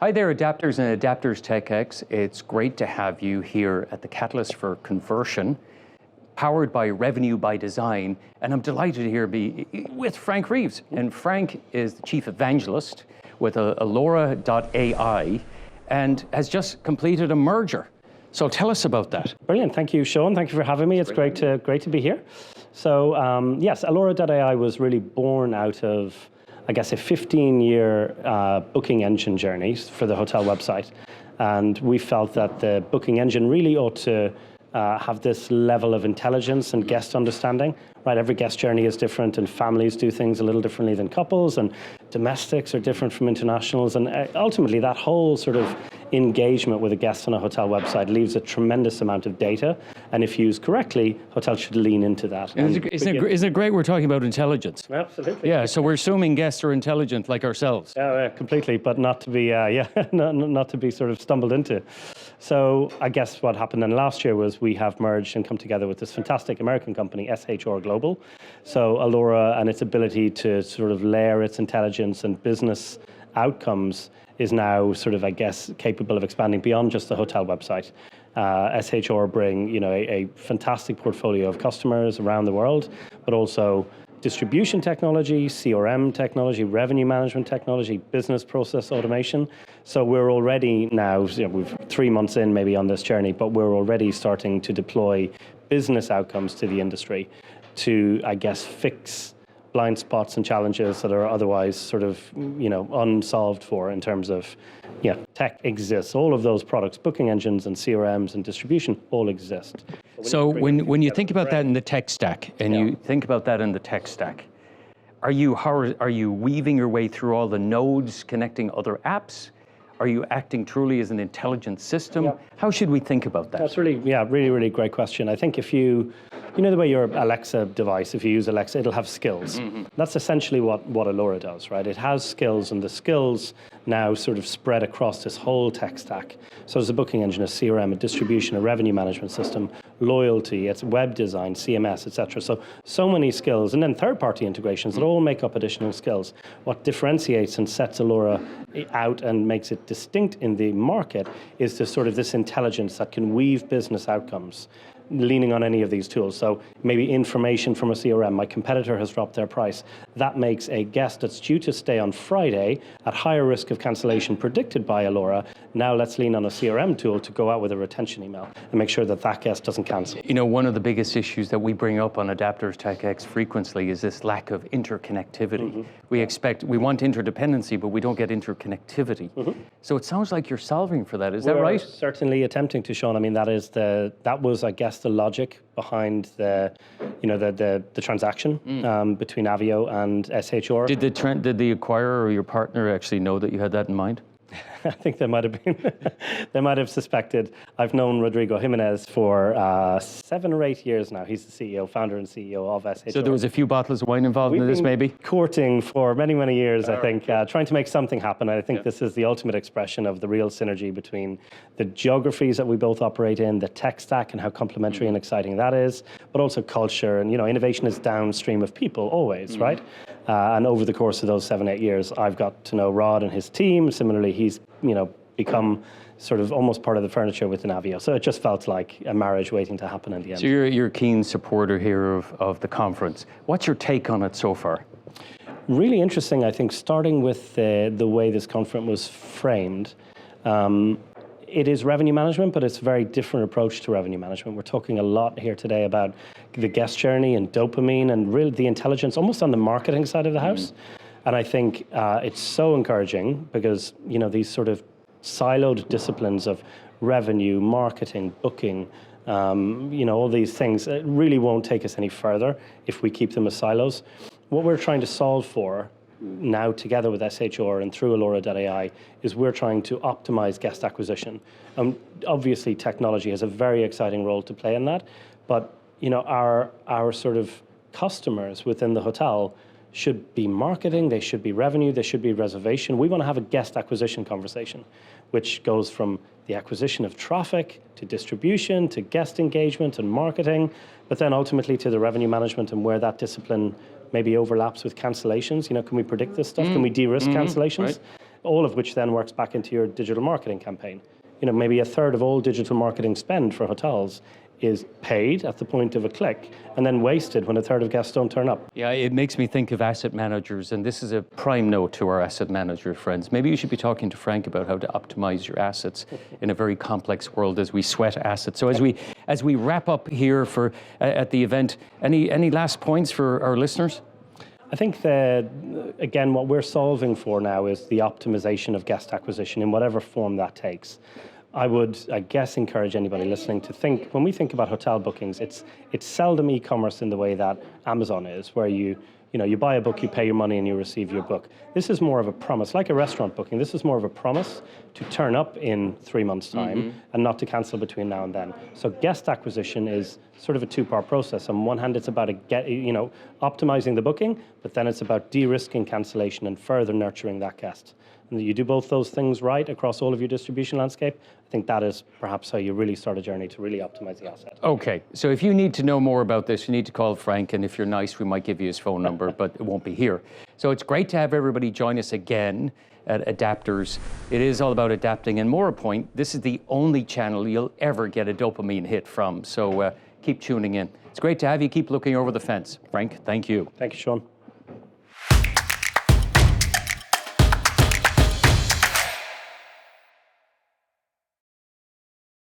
Hi there, Adapters and Adapters TechX. It's great to have you here at the Catalyst for Conversion, powered by Revenue by Design. And I'm delighted to here be with Frank Reeves. And Frank is the Chief Evangelist with allora.ai and has just completed a merger. So tell us about that. Brilliant. Thank you, Sean. Thank you for having me. It's great to be here. So yes, allora.ai was really born out of, I guess, a 15-year booking engine journey for the hotel website. And we felt that the booking engine really ought to have this level of intelligence and guest understanding, right? Every guest journey is different, and families do things a little differently than couples, and domestics are different from internationals. And ultimately, that whole sort of engagement with a guest on a hotel website leaves a tremendous amount of data. And if used correctly, hotels should lean into that. Isn't it great we're talking about intelligence? Absolutely. Yeah, so we're assuming guests are intelligent like ourselves. Yeah, completely, but not to be, not to be sort of stumbled into. So I guess what happened then last year was we have merged and come together with this fantastic American company, SHR Global. So Allora and its ability to sort of layer its intelligence and business outcomes is now sort of, I guess, capable of expanding beyond just the hotel website. SHR bring, a fantastic portfolio of customers around the world, but also distribution technology, CRM technology, revenue management technology, business process automation. So we're already now, we've 3 months in maybe on this journey, but we're already starting to deploy business outcomes to the industry to, I guess, fix blind spots and challenges that are otherwise sort of, unsolved for in terms of, tech exists. All of those products, booking engines and CRMs and distribution, all exist. So when you think about that in the tech stack, and you think about that in the tech stack, are you weaving your way through all the nodes connecting other apps? Are you acting truly as an intelligent system? Yeah. How should we think about that? That's really great question. I think if you know the way your Alexa device, if you use Alexa, it'll have skills. Mm-hmm. That's essentially what Allora does, right? It has skills, and the skills now sort of spread across this whole tech stack. So there's a booking engine, a CRM, a distribution, a revenue management system, loyalty, it's web design, CMS, etc. So many skills, and then third-party integrations that all make up additional skills. What differentiates and sets Allora out and makes it distinct in the market is this intelligence that can weave business outcomes leaning on any of these tools. So maybe information from a CRM, my competitor has dropped their price. That makes a guest that's due to stay on Friday at higher risk of cancellation predicted by Allora. Now let's lean on a CRM tool to go out with a retention email and make sure that that guest doesn't cancel. One of the biggest issues that we bring up on Adapters TechX frequently is this lack of interconnectivity. Mm-hmm. We want interdependency, but we don't get interconnectivity. Mm-hmm. So it sounds like you're solving for that. Is that right? Certainly attempting to, Sean. I mean, that was, I guess, the logic behind the transaction between Avio and SHR. Did the acquirer or your partner actually know that you had that in mind? I think they might have been. They might have suspected. I've known Rodrigo Jimenez for 7 or 8 years now. He's the founder and CEO of SHR. So there was a few bottles of wine involved in this, maybe? Courting for many, many years, I think, trying to make something happen. I think this is the ultimate expression of the real synergy between the geographies that we both operate in, the tech stack and how complementary and exciting that is, but also culture. And, innovation is downstream of people always, right? And over the course of those 7, 8 years, I've got to know Rod and his team. Similarly, he's, become sort of almost part of the furniture within Avio. So it just felt like a marriage waiting to happen in the end. So you're a keen supporter here of the conference. What's your take on it so far? Really interesting, I think, starting with the way this conference was framed. It is revenue management, but it's a very different approach to revenue management. We're talking a lot here today about the guest journey and dopamine and really the intelligence almost on the marketing side of the house. And I think it's so encouraging because, these sort of siloed disciplines of revenue, marketing, booking, all these things really won't take us any further if we keep them as silos. What we're trying to solve for now together with SHR and through allora.ai is we're trying to optimize guest acquisition. Obviously, technology has a very exciting role to play in that, but our sort of customers within the hotel should be marketing, they should be revenue, they should be reservation. We want to have a guest acquisition conversation, which goes from the acquisition of traffic to distribution to guest engagement and marketing, but then ultimately to the revenue management and where that discipline maybe overlaps with cancellations. Can we predict this stuff? Can we de-risk cancellations? all of which then works back into your digital marketing campaign. You know, maybe a third of all digital marketing spend for hotels is paid at the point of a click and then wasted when a third of guests don't turn up. Yeah, it makes me think of asset managers, and this is a prime note to our asset manager friends. Maybe you should be talking to Frank about how to optimize your assets in a very complex world as we sweat assets. So as we wrap up here for at the event, any last points for our listeners? I think that, again, what we're solving for now is the optimization of guest acquisition in whatever form that takes. I would, I guess, encourage anybody listening to think, when we think about hotel bookings, it's seldom e-commerce in the way that Amazon is, where you buy a book, you pay your money, and you receive your book. This is more of a promise, like a restaurant booking. This is more of a promise to turn up in 3 months' time and not to cancel between now and then. So guest acquisition is sort of a two-part process. On one hand, it's about optimizing the booking, but then it's about de-risking cancellation and further nurturing that guest. And you do both those things right across all of your distribution landscape, I think that is perhaps how you really start a journey to really optimize the asset. Okay, so if you need to know more about this, you need to call Frank, and if you're nice, we might give you his phone number, but it won't be here. So it's great to have everybody join us again at Adapters. It is all about adapting, and more a point, this is the only channel you'll ever get a dopamine hit from, so keep tuning in. It's great to have you. Keep looking over the fence. Frank, thank you. Thank you, Sean.